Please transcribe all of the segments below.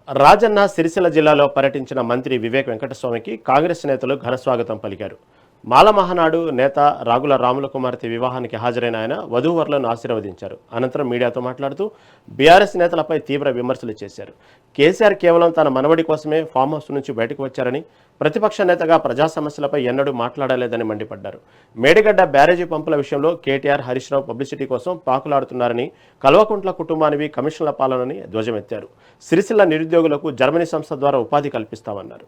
రాజన్న సిరిసిల్ల జిల్లాలో పర్యటించిన మంత్రి వివేక్ వెంకటస్వామికి కాంగ్రెస్ నేతలు ఘనస్వాగతం పలికారు. మాల మహానాడు నేత రాగుల రాముల కుమార్తె వివాహానికి హాజరైన ఆయన వధూవరులను ఆశీర్వదించారు. అనంతరం మీడియాతో మాట్లాడుతూ బీఆర్ఎస్ నేతలపై తీవ్ర విమర్శలు చేశారు. కేసీఆర్ కేవలం తన మనవడి కోసమే ఫామ్ హౌస్ నుంచి బయటకు వచ్చారని, ప్రతిపక్ష నేతగా ప్రజా సమస్యలపై ఎన్నడూ మాట్లాడలేదని మండిపడ్డారు. మేడిగడ్డ బ్యారేజీ పంపుల విషయంలో కేటీఆర్, హరీష్ రావు పబ్లిసిటీ కోసం పాకులాడుతున్నారని, కల్వకుంట్ల కుటుంబానివి కమిషన్ల పాలనని ధ్వజమెత్తారు. సిరిసిల్ల నిరుద్యోగులకు జర్మనీ సంస్థ ద్వారా ఉపాధి కల్పిస్తామన్నారు.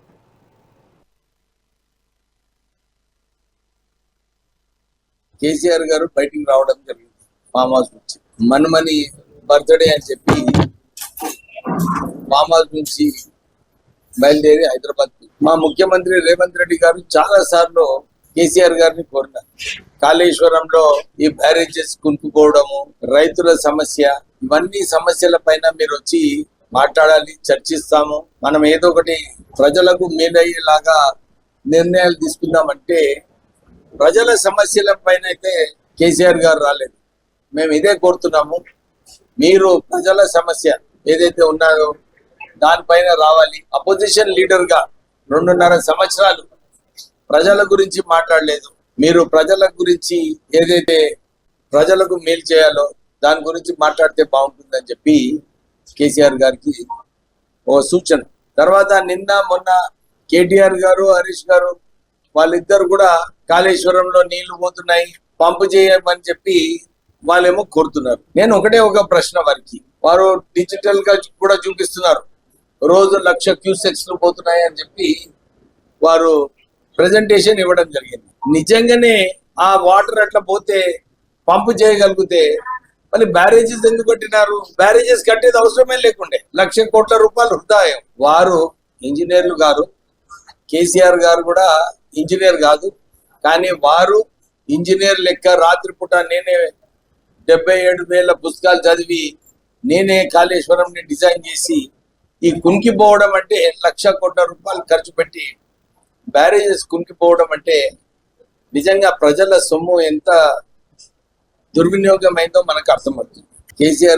కేసీఆర్ గారు బయటికి రావడం జరిగింది ఫామ్ హౌస్ నుంచి. మన్మని బర్త్డే అని చెప్పి ఫామ్ హౌస్ నుంచి బయలుదేరి హైదరాబాద్. మా ముఖ్యమంత్రి రేవంత్ రెడ్డి గారు చాలా సార్లు కేసీఆర్ గారిని కోరినారు. కాళేశ్వరంలో ఈ బ్యారేజెస్ కుంటుకోవడము, రైతుల సమస్య, ఇవన్నీ సమస్యల పైన మీరు వచ్చి మాట్లాడాలి, చర్చిస్తాము, మనం ఏదో ఒకటి ప్రజలకు మేలయ్యేలాగా నిర్ణయాలు తీసుకుందామంటే ప్రజల సమస్యల పైన అయితే కేసీఆర్ గారు రాలేదు. మేము ఇదే కోరుతున్నాము, మీరు ప్రజల సమస్య ఏదైతే ఉన్నారో దానిపైన రావాలి. అపోజిషన్ లీడర్ గా 2.5 సంవత్సరాలు ప్రజల గురించి మాట్లాడలేదు. మీరు ప్రజల గురించి ఏదైతే ప్రజలకు మేలు చేయాలో దాని గురించి మాట్లాడితే బాగుంటుందని చెప్పి కేసీఆర్ గారికి ఓ సూచన. తర్వాత నిన్న మొన్న కేటీఆర్ గారు, హరీష్ గారు వాళ్ళిద్దరు కూడా కాళేశ్వరంలో నీళ్లు పోతున్నాయి, పంపు చేయమని చెప్పి వాళ్ళేమో కోరుతున్నారు. నేను ఒక ప్రశ్న వారికి, వారు డిజిటల్ గా కూడా చూపిస్తున్నారు, రోజు 1,00,000 క్యూసెక్స్ పోతున్నాయి అని చెప్పి వారు ప్రెజెంటేషన్ ఇవ్వడం జరిగింది. నిజంగానే ఆ వాటర్ అట్లా పోతే పంపు చేయగలిగితే మళ్ళీ బ్యారేజెస్ ఎందుకు కట్టినారు? బ్యారేజెస్ కట్టేది అవసరమే లేకుండే. 1,00,000 కోట్ల రూపాయలు వృధాయం. వారు ఇంజనీర్లు గారు, కేసీఆర్ గారు కూడా ఇంజనీర్ కాదు, కానీ వారు ఇంజనీర్ లెక్క రాత్రిపూట నేనే 77,000 పుస్తకాలు చదివి నేనే కాళేశ్వరంని డిజైన్ చేసి ఈ కునికిపోవడం అంటే 1,00,000 కోట్ల రూపాయలు ఖర్చు పెట్టి బ్యారేజెస్ కునికిపోవడం అంటే నిజంగా ప్రజల సొమ్ము ఎంత దుర్వినియోగం అయిందో మనకు అర్థమవుతుంది. కేసీఆర్